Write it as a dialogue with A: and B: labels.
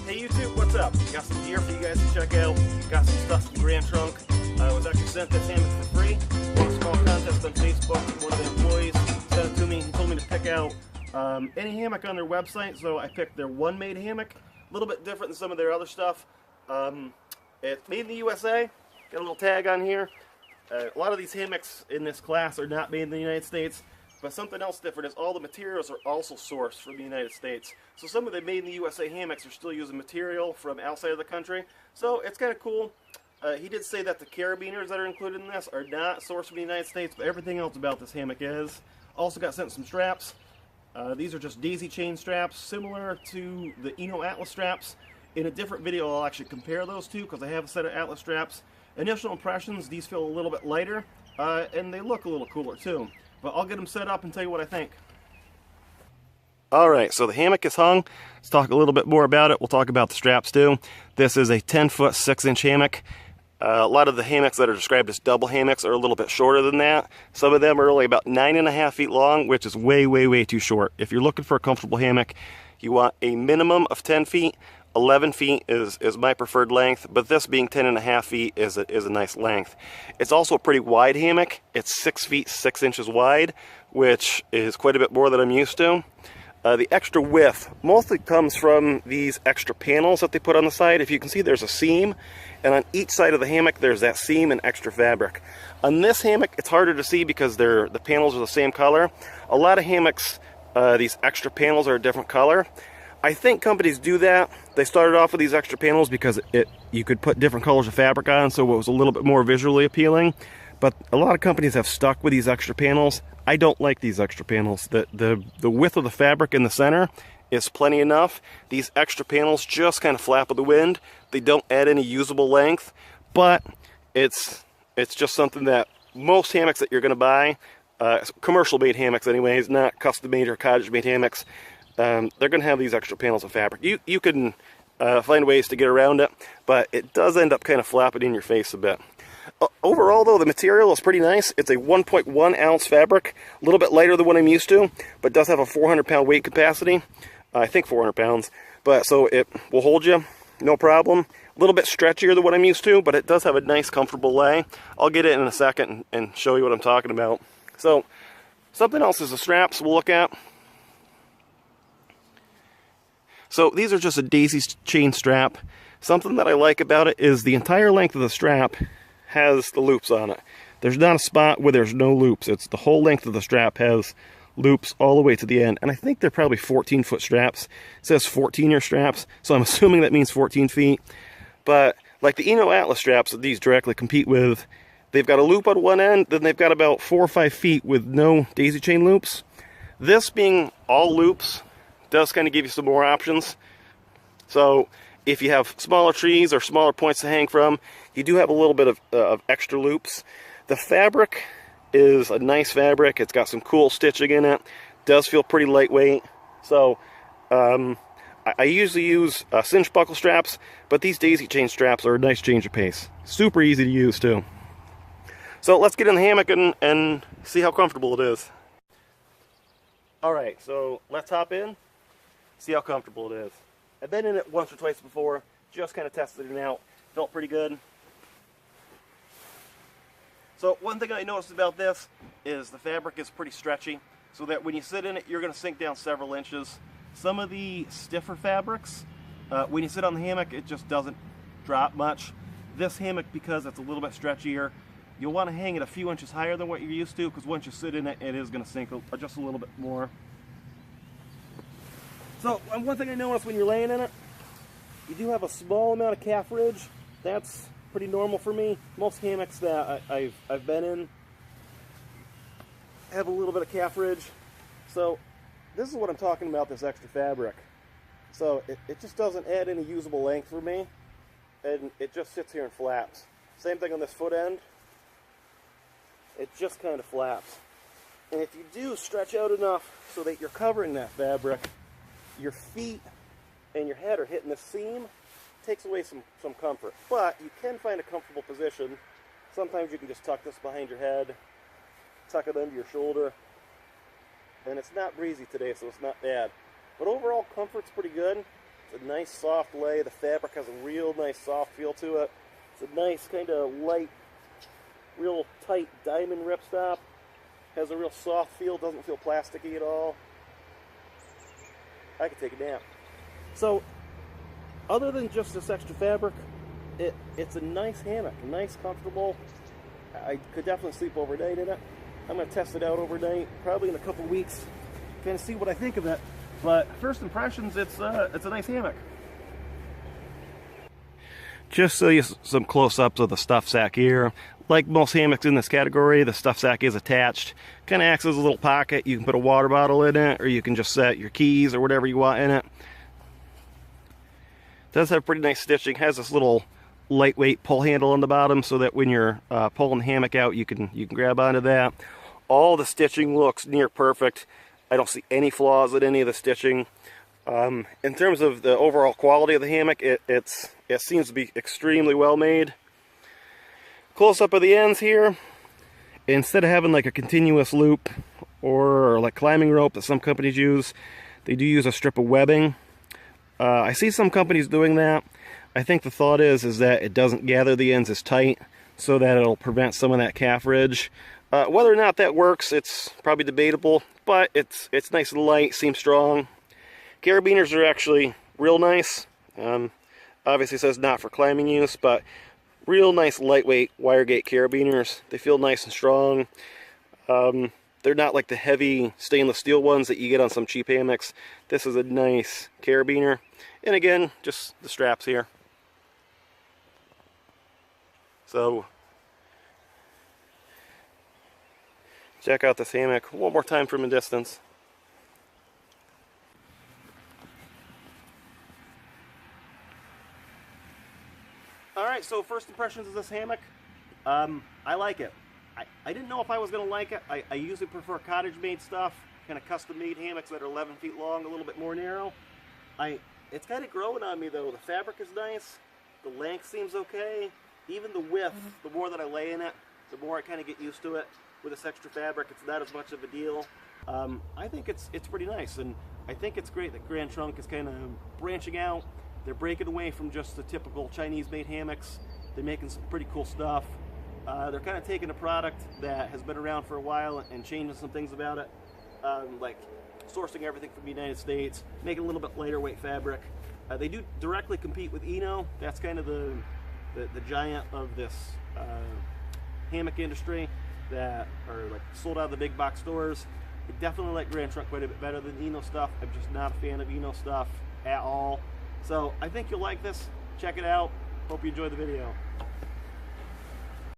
A: Hey YouTube, what's up? Got some gear for you guys to check out. Got some stuff from Grand Trunk. I was actually sent this hammock for free. Won a small contest on Facebook. One of the employees sent it to me. He told me to pick out any hammock on their website, so I picked their Onemade hammock. A little bit different than some of their other stuff. It's made in the USA. Got a little tag on here. A lot of these hammocks in this class are not made in the United States. But something else different is all the materials are also sourced from the United States. So some of the made in the USA hammocks are still using material from outside of the country. So it's kind of cool. He did say that the carabiners that are included in this are not sourced from the United States, but everything else about this hammock is. Also got sent some straps. These are just daisy chain straps, similar to the Atlas straps. In a different video I'll actually compare those two because I have a set of Atlas straps. Initial impressions, these feel a little bit lighter, and they look a little cooler too. But I'll get them set up and tell you what I think. Alright, so the hammock is hung. Let's talk a little bit more about it. We'll talk about the straps too. This is a 10-foot 6-inch hammock. A lot of the hammocks that are described as double hammocks are a little bit shorter than that. Some of them are only about 9.5 feet long, which is way, way, way too short. If you're looking for a comfortable hammock, you want a minimum of 10 feet. 11 feet is my preferred length, but this being 10.5 feet is a nice length. It's also a pretty wide hammock. It's 6 feet 6 inches wide, which is quite a bit more than I'm used to. The extra width mostly comes from these extra panels that they put on the side. If you can see, there's a seam, and on each side of the hammock there's that seam and extra fabric. On this hammock it's harder to see because the panels are the same color. A lot of hammocks, these extra panels are a different color. I think companies do that. They started off with these extra panels because you could put different colors of fabric on, so it was a little bit more visually appealing. But a lot of companies have stuck with these extra panels. I don't like these extra panels. The width of the fabric in the center is plenty enough. These extra panels just kind of flap with the wind. They don't add any usable length, but it's just something that most hammocks that you're going to buy, commercial made hammocks anyways, not custom made or cottage made hammocks, they're going to have these extra panels of fabric. You can find ways to get around it, but it does end up kind of flapping in your face a bit. Overall, though, the material is pretty nice. It's a 1.1 ounce fabric, a little bit lighter than what I'm used to, but does have a 400-pound weight capacity. I think 400 pounds, but so it will hold you, no problem. A little bit stretchier than what I'm used to, but it does have a nice, comfortable lay. I'll get it in a second and show you what I'm talking about. So, something else is the straps we'll look at. So these are just a daisy chain strap. Something that I like about it is the entire length of the strap has the loops on it. There's not a spot where there's no loops. It's the whole length of the strap has loops all the way to the end. And I think they're probably 14-foot straps. It says 14-year straps, so I'm assuming that means 14 feet. But like the Atlas straps that these directly compete with, they've got a loop on one end, then they've got about 4 or 5 feet with no daisy chain loops. This being all loops does kind of give you some more options. So if you have smaller trees or smaller points to hang from, you do have a little bit of extra loops. The fabric is a nice fabric. It's got some cool stitching in it. Does feel pretty lightweight. So I usually use cinch buckle straps, but these daisy chain straps are a nice change of pace. Super easy to use too. So let's get in the hammock and see how comfortable it is. Alright, so let's hop in. See how comfortable it is. I've been in it once or twice before, just kind of tested it out. Felt pretty good. So one thing I noticed about this is the fabric is pretty stretchy, so that when you sit in it, you're going to sink down several inches. Some of the stiffer fabrics, when you sit on the hammock, it just doesn't drop much. This hammock, because it's a little bit stretchier, you'll want to hang it a few inches higher than what you're used to, because once you sit in it, it is going to sink just a little bit more. So, one thing I noticed when you're laying in it, you do have a small amount of calf ridge. That's pretty normal for me. Most hammocks that I've been in have a little bit of calf ridge. So, this is what I'm talking about, this extra fabric. So, it just doesn't add any usable length for me, and it just sits here and flaps. Same thing on this foot end. It just kind of flaps. And if you do stretch out enough so that you're covering that fabric, your feet and your head are hitting the seam, takes away some comfort. But you can find a comfortable position. Sometimes you can just tuck this behind your head, tuck it under your shoulder, and it's not breezy today, so it's not bad. But overall, comfort's pretty good. It's a nice soft lay. The fabric has a real nice soft feel to it. It's a nice kind of light, real tight diamond ripstop. Has a real soft feel, doesn't feel plasticky at all. I could take a nap. So, other than just this extra fabric, it's a nice hammock, nice, comfortable. I could definitely sleep overnight in it. I'm going to test it out overnight, probably in a couple weeks, kind of see what I think of it. But first impressions, it's a nice hammock. Just so you some close-ups of the stuff sack here. Like most hammocks in this category, the stuff sack is attached. Kind of acts as a little pocket. You can put a water bottle in it, or you can just set your keys or whatever you want in it. Does have pretty nice stitching. Has this little lightweight pull handle on the bottom, so that when you're pulling the hammock out, you can grab onto that. All the stitching looks near perfect. I don't see any flaws in any of the stitching. In terms of the overall quality of the hammock, it seems to be extremely well made. Close up of the ends here. Instead of having like a continuous loop or like climbing rope that some companies use, they do use a strip of webbing. I see some companies doing that. I think the thought is that it doesn't gather the ends as tight, so that it'll prevent some of that calf ridge. Whether or not that works, it's probably debatable, but it's nice and light, seems strong. Carabiners are actually real nice. Obviously it says not for climbing use, but real nice lightweight wire gate carabiners. They feel nice and strong. They're not like the heavy stainless steel ones that you get on some cheap hammocks. This is a nice carabiner. And again, just the straps here. So, check out this hammock one more time from a distance. Alright, so first impressions of this hammock. I like it. I didn't know if I was going to like it. I usually prefer cottage-made stuff, kind of custom-made hammocks that are 11 feet long, a little bit more narrow. It's kind of growing on me, though. The fabric is nice. The length seems okay. Even the width, the more that I lay in it, the more I kind of get used to it. With this extra fabric, it's not as much of a deal. I think it's pretty nice, and I think it's great that Grand Trunk is kind of branching out. They're breaking away from just the typical Chinese-made hammocks. They're making some pretty cool stuff. They're kind of taking a product that has been around for a while and changing some things about it, like sourcing everything from the United States, making a little bit lighter weight fabric. They do directly compete with Eno. That's kind of the giant of this hammock industry that are like sold out of the big box stores. I definitely like Grand Trunk quite a bit better than Eno stuff. I'm just not a fan of Eno stuff at all. So I think you'll like this. Check it out. Hope you enjoyed the video.